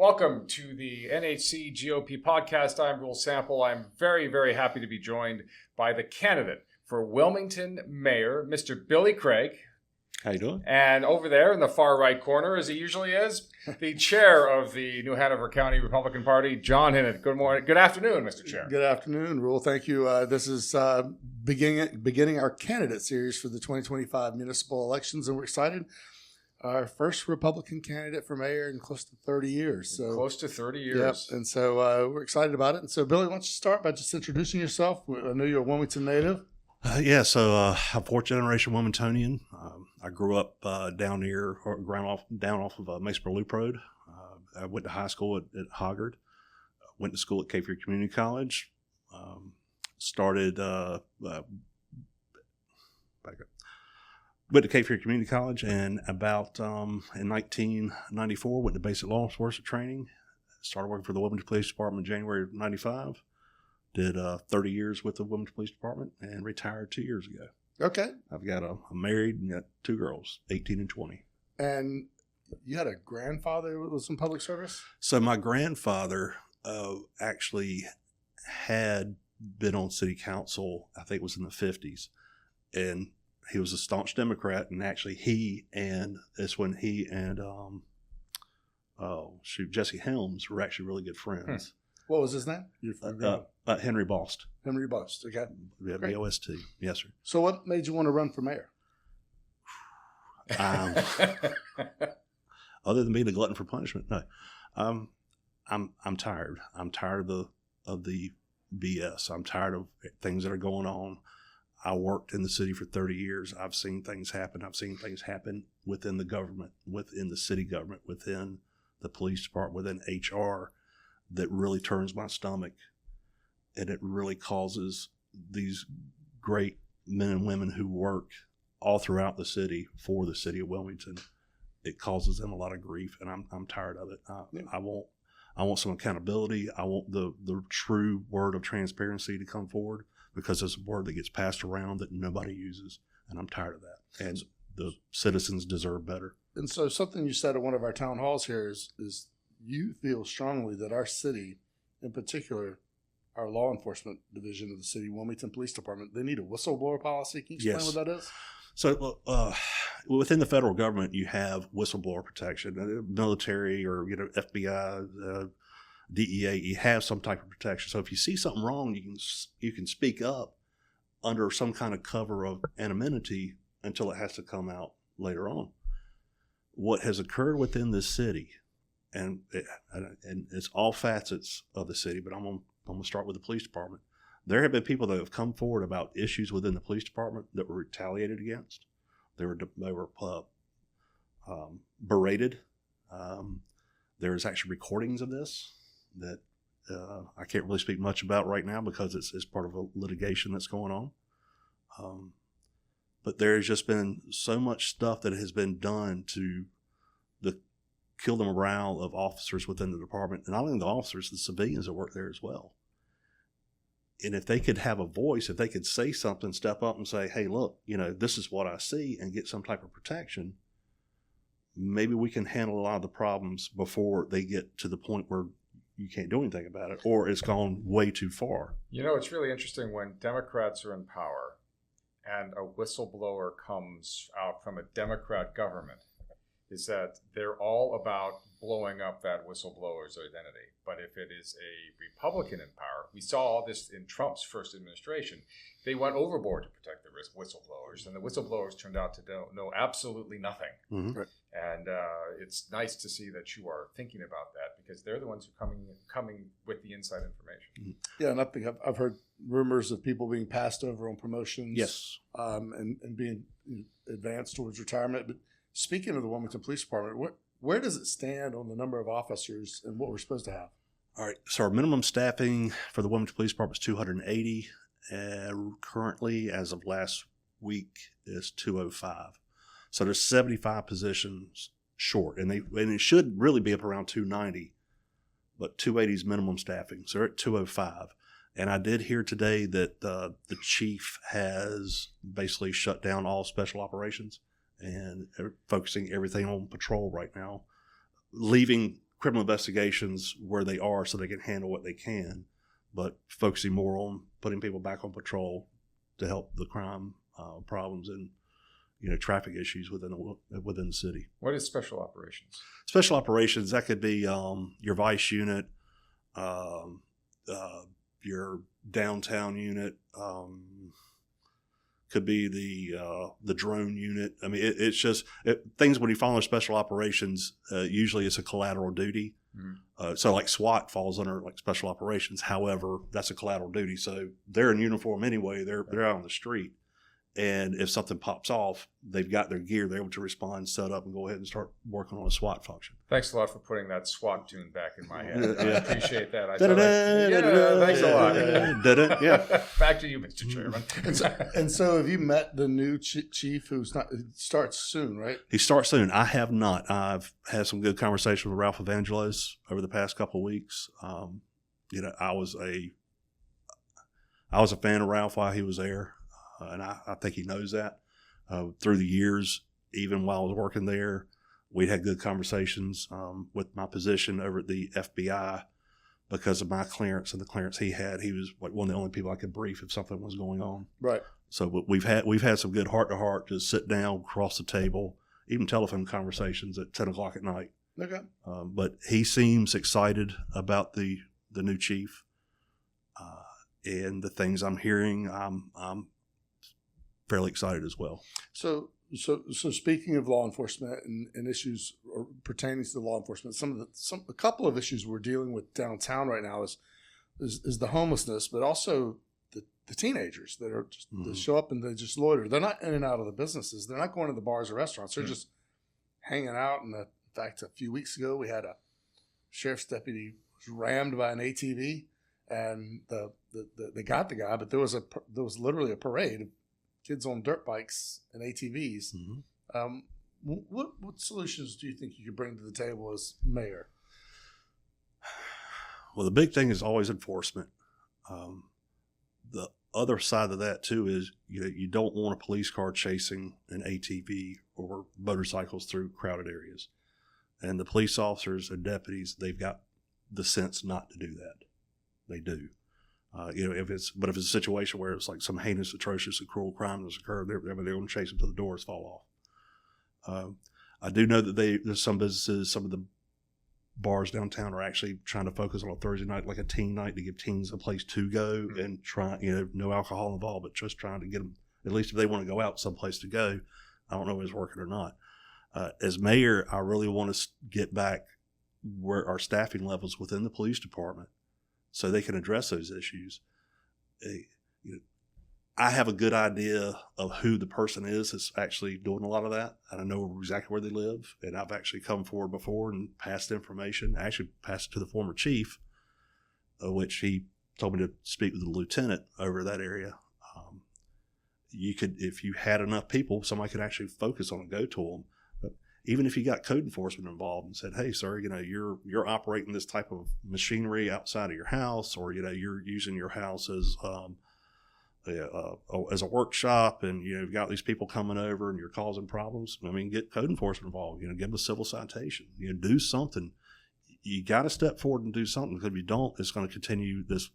Welcome to the NHC GOP podcast. I'm Rule Sample. I'm very, very happy to be joined by the candidate for Wilmington Mayor, Mr. Billy Craig. How you doing? And over there in the far right corner, as he usually is, the chair of the New Hanover County Republican Party, John Hinnant. Good morning. Good afternoon, Mr. Chair. Good afternoon, Rule. Thank you. This is beginning our candidate series for the 2025 municipal elections, and we're excited. Our first Republican candidate for mayor in close to 30 years. So close to 30 years. Yep. And so we're excited about it. And so, Billy, why don't you start by just introducing yourself? I know you're a Wilmington native. I'm fourth generation Wilmingtonian. I grew up down off of Masonboro Loop Road. I went to high school at Hoggard. Went to school at Cape Fear Community College. Went to Cape Fear Community College, and about in 1994 went to basic law enforcement training. Started working for the Wilmington Police Department in January of 95. Did 30 years with the Wilmington Police Department and retired 2 years ago. Okay. I'm married and got two girls, 18 and 20. And you had a grandfather who was in public service? So my grandfather actually had been on city council, I think it was in the 50s. And he was a staunch Democrat, and actually he and Jesse Helms were actually really good friends. What was his name? Henry Bost. Henry Bost. Okay. Yeah, B-O-S-T. Yes, sir. So what made you want to run for mayor? Other than being a glutton for punishment, no. I'm tired. I'm tired of the BS. I'm tired of things that are going on. I worked in the city for 30 years. I've seen things happen. I've seen things happen within the government, within the city government, within the police department, within HR, that really turns my stomach. And it really causes these great men and women who work all throughout the city for the city of Wilmington. It causes them a lot of grief, and I'm tired of it. I want some accountability. I want the true word of transparency to come forward, because it's a word that gets passed around that nobody uses, and I'm tired of that. And the citizens deserve better. And so something you said at one of our town halls here is you feel strongly that our city, in particular, our law enforcement division of the city, Wilmington Police Department, they need a whistleblower policy. Can you explain what that is? So within the federal government, you have whistleblower protection, military or FBI, DEA. You have some type of protection. So if you see something wrong, you can speak up under some kind of cover of anonymity until it has to come out later on. What has occurred within this city, and it's all facets of the city, but I'm gonna start with the police department. There have been people that have come forward about issues within the police department that were retaliated against. They were berated. There's actually recordings of this that I can't really speak much about right now because it's part of a litigation that's going on. But there's just been so much stuff that has been done to kill the morale of officers within the department, and not only the officers, the civilians that work there as well. And if they could have a voice, if they could say something, step up and say, hey, look, this is what I see, and get some type of protection, maybe we can handle a lot of the problems before they get to the point where you can't do anything about it, or it's gone way too far. It's really interesting when Democrats are in power and a whistleblower comes out from a Democrat government, is that they're all about blowing up that whistleblower's identity. But if it is a Republican in power, we saw all this in Trump's first administration. They went overboard to protect the whistleblowers, and the whistleblowers turned out to know absolutely nothing. Mm-hmm. Right. And it's nice to see that you are thinking about that, because they're the ones who are coming with the inside information. Yeah, and I think I've heard rumors of people being passed over on promotions. Yes. And being advanced towards retirement. But speaking of the Wilmington Police Department, where does it stand on the number of officers and what we're supposed to have? All right. So our minimum staffing for the Wilmington Police Department is 280. Currently, as of last week, is 205. So there's 75 positions short, and it should really be up around 290, but 280 is minimum staffing. So they're at 205. And I did hear today that the chief has basically shut down all special operations and focusing everything on patrol right now, leaving criminal investigations where they are so they can handle what they can, but focusing more on putting people back on patrol to help the crime problems and traffic issues within the city. What is special operations? Special operations, that could be your vice unit, your downtown unit, could be the drone unit. I mean, it's just things when you follow special operations. Usually, it's a collateral duty. Mm-hmm. So, like SWAT falls under like special operations. However, that's a collateral duty. So they're in uniform anyway. They're out on the street, and if something pops off, they've got their gear. They're able to respond, set up, and go ahead and start working on a SWAT function. Thanks a lot for putting that SWAT tune back in my head. Yeah. I appreciate that. Thanks a lot. Yeah. Back to you, Mr. Chairman. And so have you met the new chief who's starts soon, right? He starts soon. I have not. I've had some good conversations with Ralph Evangelos over the past couple of weeks. I was a fan of Ralph while he was there. And I think he knows that. Through the years, even while I was working there, we'd had good conversations with my position over at the FBI because of my clearance and the clearance he had. He was like one of the only people I could brief if something was going on. Right. So we've had some good heart-to-heart, just sit down, across the table, even telephone conversations at 10 o'clock at night. Okay. But he seems excited about the new chief. And the things I'm hearing, I'm fairly excited as well. So speaking of law enforcement and issues pertaining to the law enforcement, a couple of issues we're dealing with downtown right now is the homelessness, but also the teenagers that are just they show up and they just loiter. They're not in and out of the businesses. They're not going to the bars or restaurants. They're just hanging out. And in fact, a few weeks ago, we had a sheriff's deputy was rammed by an ATV, and they got the guy, but there was literally a parade of kids on dirt bikes and ATVs. Mm-hmm. What solutions do you think you could bring to the table as mayor? Well, the big thing is always enforcement. The other side of that too is you don't want a police car chasing an ATV or motorcycles through crowded areas, and the police officers and deputies, they've got the sense not to do that. They do. If it's a situation where it's like some heinous, atrocious, and cruel crime that's occurred, they're going to chase them till the doors fall off. I do know that there's some businesses, some of the bars downtown are actually trying to focus on a Thursday night, like a teen night, to give teens a place to go and try, no alcohol involved, but just trying to get them, at least if they want to go out someplace to go. I don't know if it's working or not. As mayor, I really want to get back where our staffing levels within the police department, so they can address those issues. I have a good idea of who the person is that's actually doing a lot of that, and I know exactly where they live, and I've actually come forward before and passed information. I actually passed it to the former chief, which he told me to speak with the lieutenant over that area. You could, if you had enough people, somebody could actually focus on and go to them. Even if you got code enforcement involved and said, "Hey, sir, you're operating this type of machinery outside of your house, or you're using your house as a workshop, and you've got these people coming over and you're causing problems." I mean, get code enforcement involved. Give them a civil citation. Do something. You got to step forward and do something, because if you don't, it's going to continue this,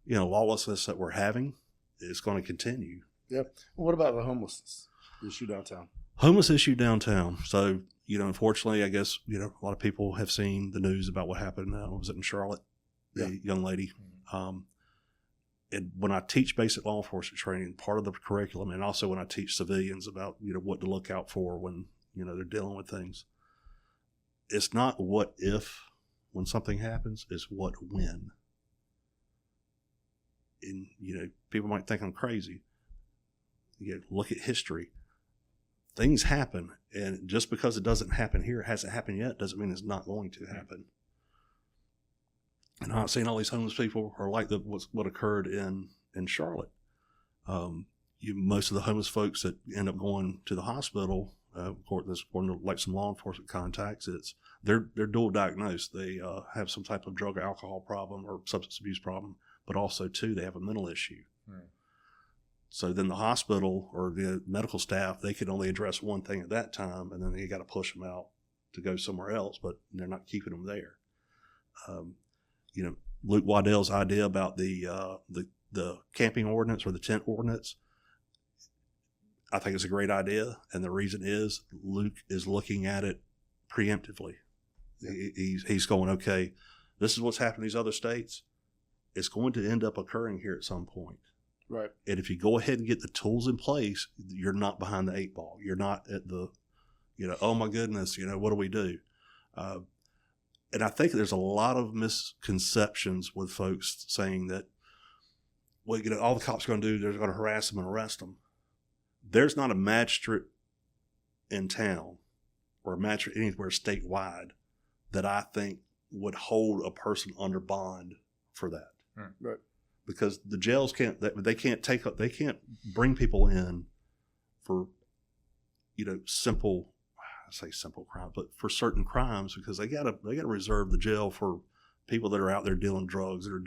lawlessness that we're having. It's going to continue. Yeah. What about the homelessness issue downtown? Homeless issue downtown. So, unfortunately, I guess, a lot of people have seen the news about what happened. Was it in Charlotte? The young lady. And when I teach basic law enforcement training, part of the curriculum, and also when I teach civilians about, what to look out for when, they're dealing with things, it's not what if when something happens, it's what when. And, people might think I'm crazy. Look at history. Things happen, and just because it doesn't happen here, it hasn't happened yet, doesn't mean it's not going to happen. And I'm not saying all these homeless people are like what occurred in Charlotte. Most of the homeless folks that end up going to the hospital, according to like some law enforcement contacts, they're dual diagnosed. They have some type of drug or alcohol problem or substance abuse problem, but also too they have a mental issue. Right. So then the hospital or the medical staff, they can only address one thing at that time, and then they got to push them out to go somewhere else, but they're not keeping them there. Luke Waddell's idea about the camping ordinance or the tent ordinance, I think it's a great idea. And the reason is Luke is looking at it preemptively. He's going, okay, this is what's happening in these other states. It's going to end up occurring here at some point. Right. And if you go ahead and get the tools in place, you're not behind the 8 ball. You're not at the, oh my goodness, what do we do? And I think there's a lot of misconceptions with folks saying that, well, all the cops are going to do, they're going to harass them and arrest them. There's not a magistrate in town or a magistrate anywhere statewide that I think would hold a person under bond for that. Right. Because the jails can't bring people in for, simple crime, but for certain crimes, because they gotta reserve the jail for people that are out there dealing drugs, and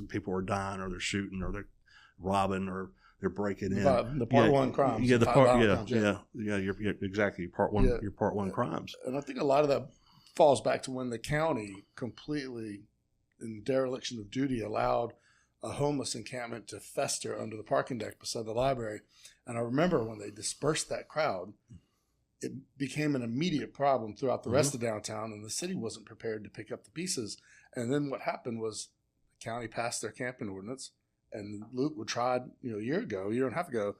people are dying, or they're shooting, or they're robbing, or they're breaking in. The part one crimes. Yeah, you're exactly part one. Your part one crimes. And I think a lot of that falls back to when the county completely, in dereliction of duty, allowed a homeless encampment to fester under the parking deck beside the library. And I remember when they dispersed that crowd, it became an immediate problem throughout the rest of downtown, and the city wasn't prepared to pick up the pieces. And then what happened was the county passed their camping ordinance, and Luke tried, a year and a half ago,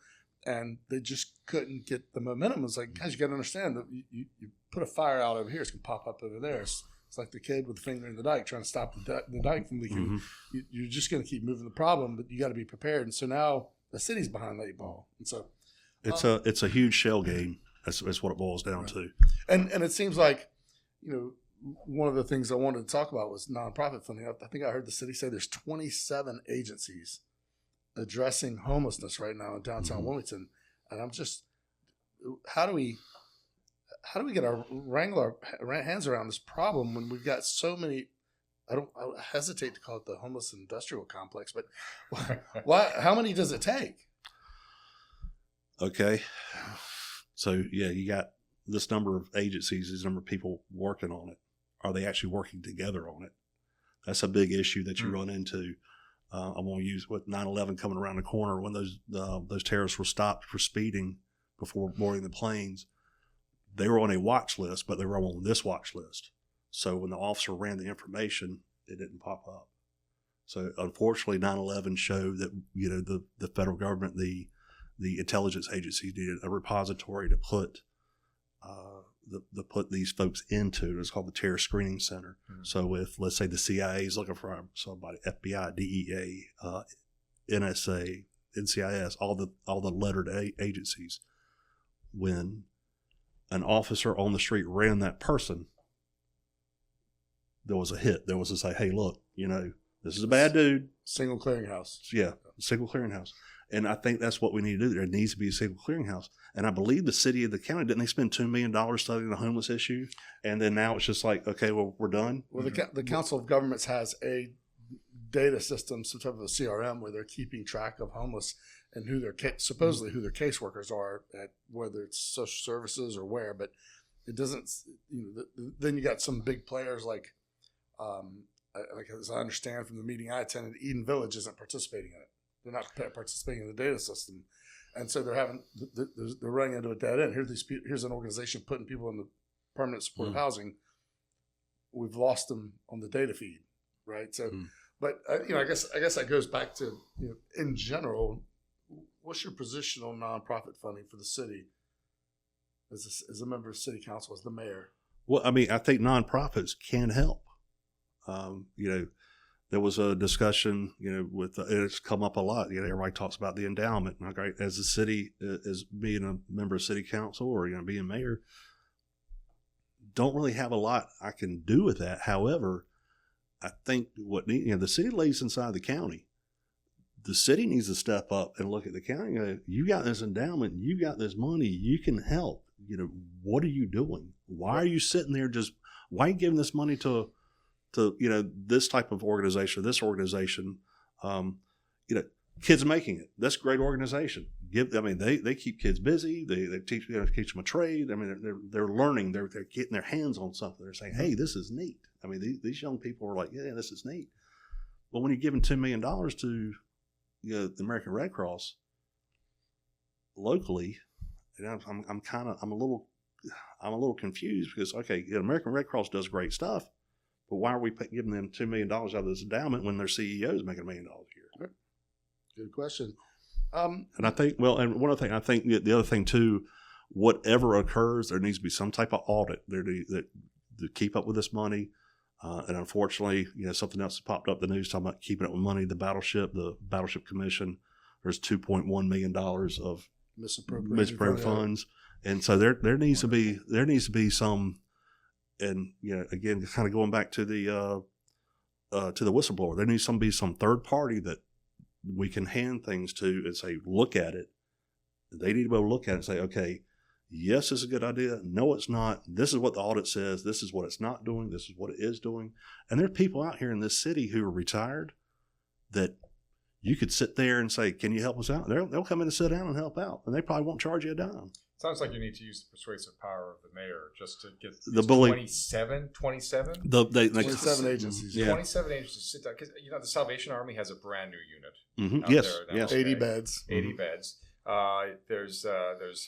and they just couldn't get the momentum. It's like, guys, you got to understand that you put a fire out over here, it's going to pop up over there. It's like the kid with the finger in the dike trying to stop the dike from leaking. You're just going to keep moving the problem, but you got to be prepared. And so now the city's behind the 8 ball. And so it's a huge shell game. That's what it boils down to. And it seems like, one of the things I wanted to talk about was nonprofit funding. I think I heard the city say there's 27 agencies addressing homelessness right now in downtown Wilmington. And I'm just, how do we get our hands around this problem when we've got so many? I hesitate to call it the homeless industrial complex, but how many does it take? Okay. So, you got this number of agencies, this number of people working on it. Are they actually working together on it? That's a big issue that you run into. I'm going to use with 9/11 coming around the corner, when those terrorists were stopped for speeding before boarding the planes. They were on a watch list, but they were on this watch list. So when the officer ran the information, it didn't pop up. So unfortunately, 9/11 showed that, the federal government, the intelligence agencies needed a repository to put these folks into. It's called the Terror Screening Center. So if, let's say, the CIA is looking for somebody, FBI, DEA, NSA, NCIS, all the lettered agencies, when an officer on the street ran that person, there was a hit. There was to say, hey, look, this is a bad dude. Single clearinghouse. Yeah, single clearinghouse. And I think that's what we need to do. There needs to be a single clearinghouse. And I believe the city of the county, didn't they spend $2 million studying the homeless issue? And then now it's just like, okay, well, we're done. Well, the Council of Governments has a data system, some type of a CRM, where they're keeping track of homeless and who their supposedly who their caseworkers are, at whether it's social services or where. But it doesn't. Then you got some big players like as I understand from the meeting I attended, Eden Village isn't participating in it. They're not participating in the data system, and so they're running into a dead end. Here's an organization putting people in the permanent supportive housing. We've lost them on the data feed, right? So, but I guess that goes back to in general, what's your position on nonprofit funding for the city as a member of city council, as the mayor? Well, I mean, I think nonprofits can help. There was a discussion, it's come up a lot. Everybody talks about the endowment. As a city, as being a member of city council or being mayor, don't really have a lot I can do with that. However, I think the city lays inside the county. The city needs to step up and look at the county and go, you got this endowment, you got this money, you can help. What are you doing? Why are you sitting there why are you giving this money to this type of organization, this organization, Kids Making It. That's a great organization. they keep kids busy. They teach them a trade. I mean, they're learning. They're getting their hands on something. They're saying, hey, this is neat. I mean, these young people are like, yeah, this is neat. But when you're giving $10 million to the American Red Cross locally, I'm a little confused because, okay, the American Red Cross does great stuff, but why are we giving them $2 million out of this endowment when their CEO is making $1 million a year? Good question. And I think, and one other thing, I think the other thing too, whatever occurs, there needs to be some type of audit there to keep up with this money. And unfortunately, something else that popped up in the news talking about keeping up with money. The Battleship Commission, there's $2.1 million of misappropriated funds. And so there needs to be some, and again, kind of going back to the whistleblower, there needs to be some third party that we can hand things to and say, look at it. They need to be able to look at it and say, okay, yes, it's a good idea. No, it's not. This is what the audit says. This is what it's not doing. This is what it is doing. And there are people out here in this city who are retired that you could sit there and say, can you help us out? They'll come in and sit down and help out, and they probably won't charge you a dime. Sounds like you need to use the persuasive power of the mayor just to get the 27 27 agencies. Yeah. 27 agencies sit down. Because, the Salvation Army has a brand new unit. Mm-hmm. Yes. 80 beds. 80 beds. There's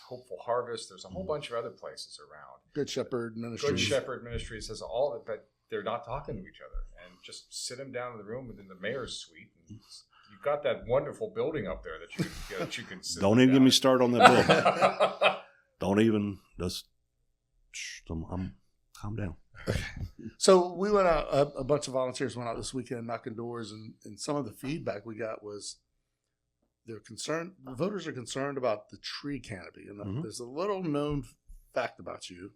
Hopeful Harvest. There's a whole bunch of other places around. Good Shepherd Ministries. Good Shepherd Ministries has all of it, but they're not talking to each other. And just sit them down in the room within the mayor's suite. And you've got that wonderful building up there that you can sit. Don't even get me started on that building. Don't even calm down. So we went out. A bunch of volunteers went out this weekend knocking doors, and some of the feedback we got was they're concerned. The voters are concerned about the tree canopy, and there's a little known fact about you.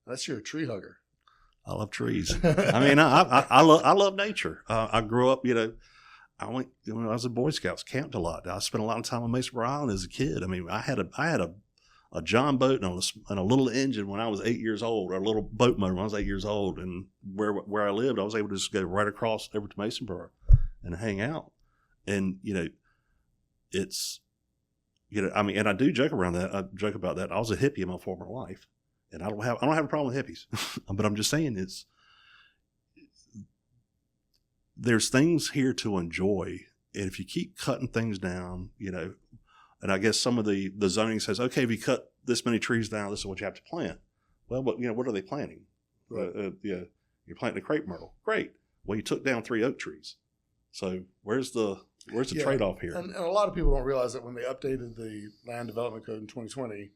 That's you're a tree hugger. I love trees. I mean, I love nature. I grew up, I went when I was in Boy Scouts, camped a lot. I spent a lot of time on Mesa Island as a kid. I mean, I had a John boat and a little engine when I was 8 years old, or a little boat motor when I was 8 years old. And where I lived, I was able to just go right across over to Masonboro and hang out. And, it's, I mean, and I do joke around that. I joke about that. I was a hippie in my former life, and I don't have a problem with hippies, but I'm just saying there's things here to enjoy. And if you keep cutting things down, and I guess some of the zoning says, okay, if you cut this many trees down, this is what you have to plant. Well, but what are they planting? Right. You're planting a crepe myrtle. Great. Well, you took down 3 oak trees. So where's the trade-off here? And a lot of people don't realize that when they updated the Land Development Code in 2020,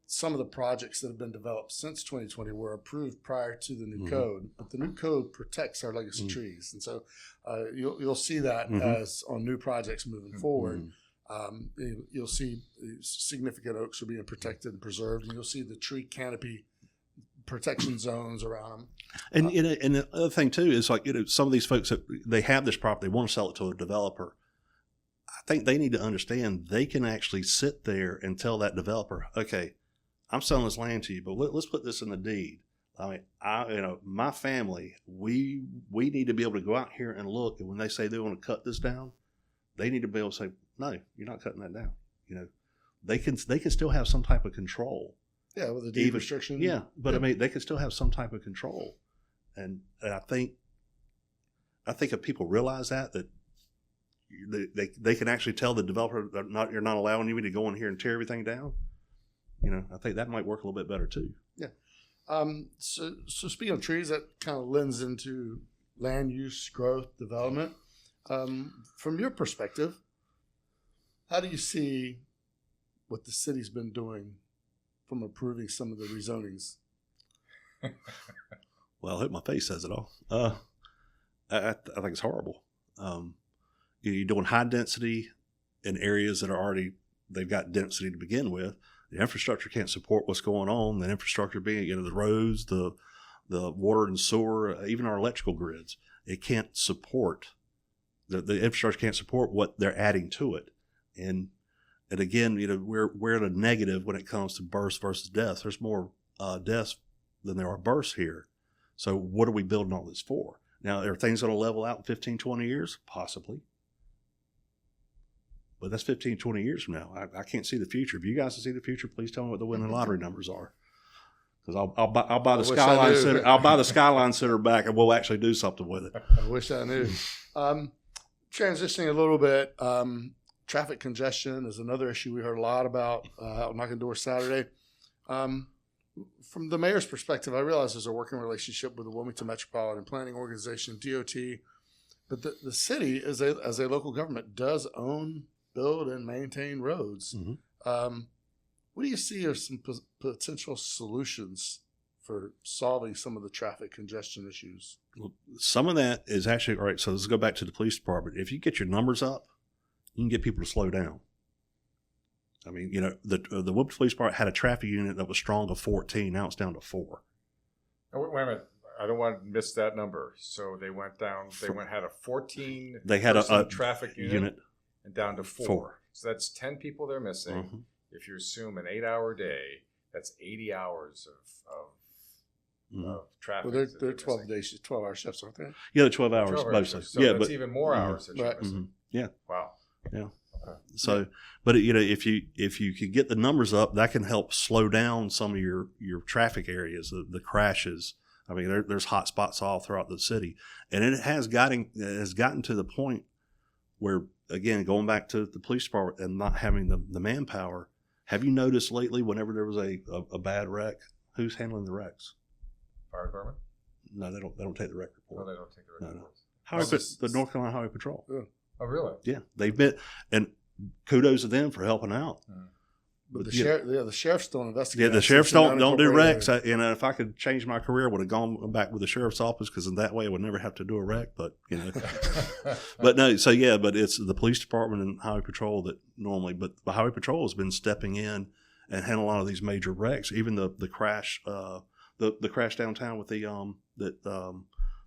some of the projects that have been developed since 2020 were approved prior to the new code. But the new code protects our legacy trees, and so you'll see that as on new projects moving forward. You'll see significant oaks are being protected and preserved, and you'll see the tree canopy protection zones around them. And and the other thing too is like some of these folks that they have this property, they want to sell it to a developer. I think they need to understand they can actually sit there and tell that developer, okay, I'm selling this land to you, but let's put this in the deed. I mean, my family, we need to be able to go out here and look, and when they say they want to cut this down, they need to be able to say, no, you're not cutting that down. They can still have some type of control. Yeah, with a deed restriction. Yeah, but I mean, they can still have some type of control, and I think if people realize that they can actually tell the developer you're not allowing me to go in here and tear everything down. I think that might work a little bit better too. Yeah. So speaking of trees, that kind of lends into land use, growth, development. From your perspective, how do you see what the city's been doing from approving some of the rezonings? Well, I hope my face says it all. I think it's horrible. You're doing high density in areas that are already, they've got density to begin with. The infrastructure can't support what's going on. The infrastructure being, the roads, the water and sewer, even our electrical grids, it can't support, the infrastructure can't support what they're adding to it. And again, we're at a negative when it comes to births versus deaths. There's more deaths than there are births here. So what are we building all this for? Now, are things going to level out in 15, 20 years? Possibly. But that's 15, 20 years from now. I can't see the future. If you guys can see the future, please tell me what the winning lottery numbers are. Because I'll buy the Skyline Center. I'll buy the Skyline Center back, and we'll actually do something with it. I wish I knew. Transitioning a little bit, traffic congestion is another issue we heard a lot about out knocking doors Saturday. From the mayor's perspective, I realize there's a working relationship with the Wilmington Metropolitan Planning Organization, DOT, but the city, as a local government, does own, build, and maintain roads. Mm-hmm. What do you see as some potential solutions for solving some of the traffic congestion issues? Well, some of that is actually, all right, so let's go back to the police department. If you get your numbers up, you can get people to slow down. I mean, you know, the Wilmington Police Department had a traffic unit that was strong of 14. Now it's down to 4. Oh, wait a minute. I don't want to miss that number. So they went down, had a 14 they had a traffic unit and down to 4. So that's 10 people they're missing. Mm-hmm. If you assume an 8-hour day, that's 80 hours of traffic. Well, they're 12-hour shifts, aren't they? Yeah, they're 12 hours mostly. So yeah, that's even more hours that you're missing. Mm-hmm. Yeah. Wow. Yeah. Okay. So, but you know, if you could get the numbers up, that can help slow down some of your traffic areas, the crashes. I mean, there's hot spots all throughout the city, and it has gotten to the point where, again, going back to the police department and not having the manpower. Have you noticed lately, whenever there was a bad wreck, who's handling the wrecks? Fire department? No, they don't take the wreck report. No, they don't take the wreck report. The North Carolina Highway Patrol. Yeah. Oh, really? Yeah, they've been, and kudos to them for helping out. But the sheriffs don't investigate. Yeah, the sheriffs don't do wrecks. If I could change my career, I would have gone back with the sheriff's office, because in that way I would never have to do a wreck. But you know, but no. So yeah, but it's the police department and highway patrol that normally. But the highway patrol has been stepping in and handling a lot of these major wrecks. Even the crash, the crash downtown with the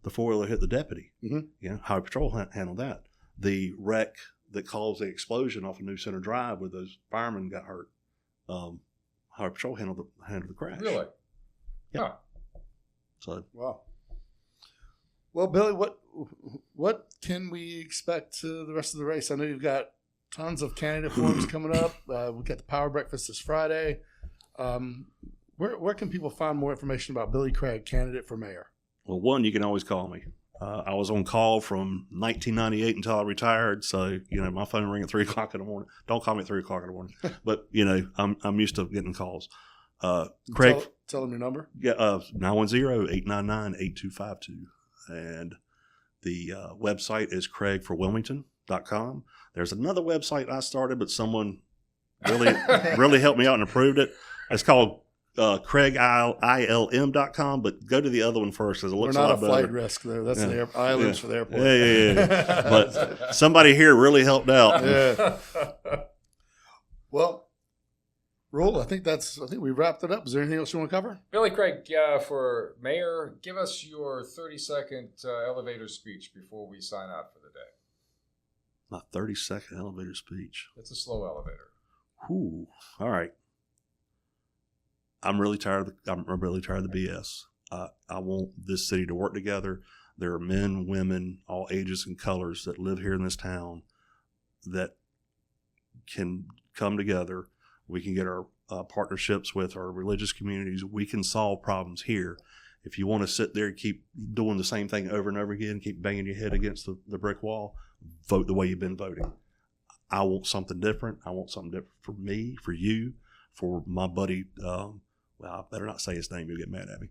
4-wheeler hit the deputy. Mm-hmm. You know, highway patrol handled that. The wreck that caused the explosion off of New Center Drive, where those firemen got hurt. Highway Patrol handled the crash. Really? Yeah. Huh. So wow. Well, Billy, what can we expect the rest of the race? I know you've got tons of candidate forums coming up. We've got the Power Breakfast this Friday. Where can people find more information about Billy Craig, candidate for mayor? Well, one, you can always call me. I was on call from 1998 until I retired, so you know my phone rang at 3 o'clock in the morning. Don't call me at 3 o'clock in the morning, but you know I'm used to getting calls. Craig, tell them your number. Yeah, 910-899-8252, and the website is craigforwilmington.com. There's another website I started, but someone really helped me out and approved it. It's called CraigILM.com, but go to the other one first, because it looks a lot of flight risk there. That's the ILM's for the airport. Yeah. But somebody here really helped out. Yeah. Well, Roel, I think we wrapped it up. Is there anything else you want to cover? Billy Craig, for mayor, give us your 30-second elevator speech before we sign out for the day. My 30-second elevator speech. It's a slow elevator. Ooh. All right. I'm really tired of the BS. I want this city to work together. There are men, women, all ages and colors that live here in this town that can come together. We can get our partnerships with our religious communities. We can solve problems here. If you want to sit there and keep doing the same thing over and over again, keep banging your head against the brick wall, vote the way you've been voting. I want something different. I want something different for me, for you, for my buddy. Well, I better not say his name. He'll get mad at me.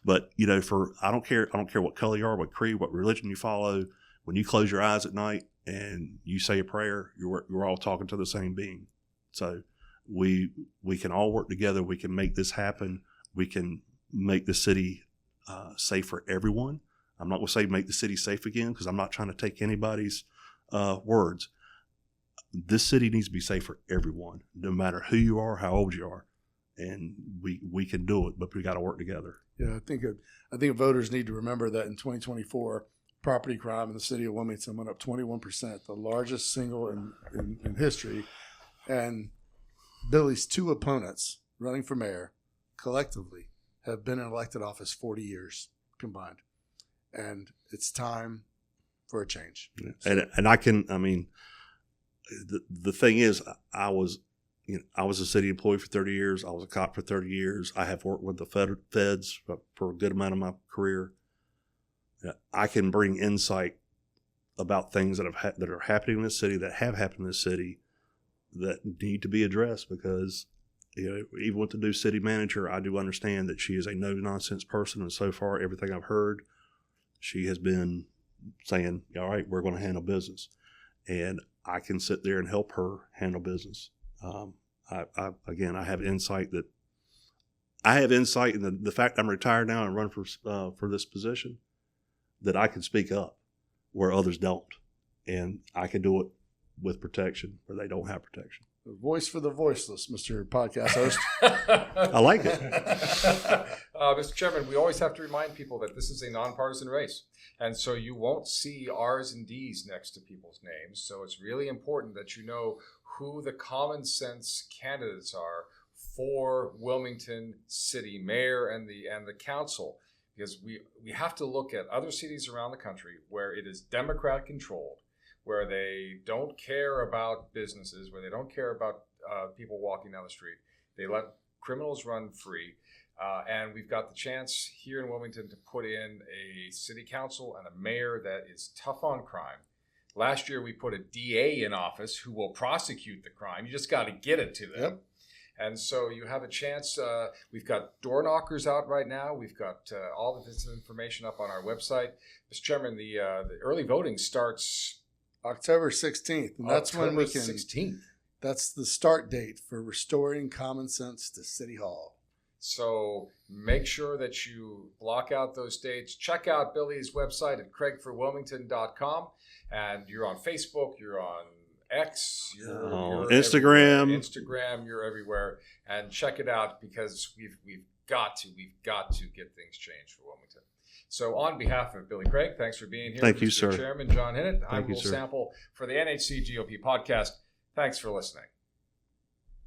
But you know, I don't care what color you are, what creed, what religion you follow. When you close your eyes at night and you say a prayer, you're all talking to the same being. So we can all work together. We can make this happen. We can make the city safe for everyone. I'm not going to say make the city safe again, because I'm not trying to take anybody's words. This city needs to be safe for everyone, no matter who you are, how old you are. And we can do it, but we got to work together. Yeah, I think voters need to remember that in 2024, property crime in the city of Wilmington went up 21%, the largest single in history. And Billy's 2 opponents running for mayor collectively have been in elected office 40 years combined, and it's time for a change. Yeah. And the thing is, I was a city employee for 30 years. I was a cop for 30 years. I have worked with the feds for a good amount of my career. I can bring insight about things that are happening in this city, that have happened in this city, that need to be addressed, because even with the new city manager, I do understand that she is a no-nonsense person, and so far, everything I've heard, she has been saying, all right, we're going to handle business. And I can sit there and help her handle business. I have insight in the fact I'm retired now and run for this position, that I can speak up where others don't. And I can do it with protection where they don't have protection. The voice for the voiceless, Mr. Podcast host. I like it. Mr. Chairman, we always have to remind people that this is a nonpartisan race. And so you won't see R's and D's next to people's names. So it's really important that you know who the common sense candidates are for Wilmington City Mayor and the council. Because we have to look at other cities around the country where it is Democrat controlled, where they don't care about businesses, where they don't care about people walking down the street. They let criminals run free. And we've got the chance here in Wilmington to put in a city council and a mayor that is tough on crime. Last year, we put a DA in office who will prosecute the crime. You just got to get it to them. Yep. And so you have a chance. We've got door knockers out right now. We've got all of this information up on our website. Mr. Chairman, the early voting starts October 16th. And that's October when we can. 16th. That's the start date for restoring common sense to City Hall. So make sure that you block out those dates. Check out Billy's website at craigforwilmington.com. And you're on Facebook, you're on X, you're Instagram. Instagram, you're everywhere. And check it out, because we've got to get things changed for Wilmington. So on behalf of Billy Craig, thanks for being here. Thank you, Mr. sir. Chairman John Hinnant. Thank you, Will sir. Sample for the NHC GOP podcast. Thanks for listening.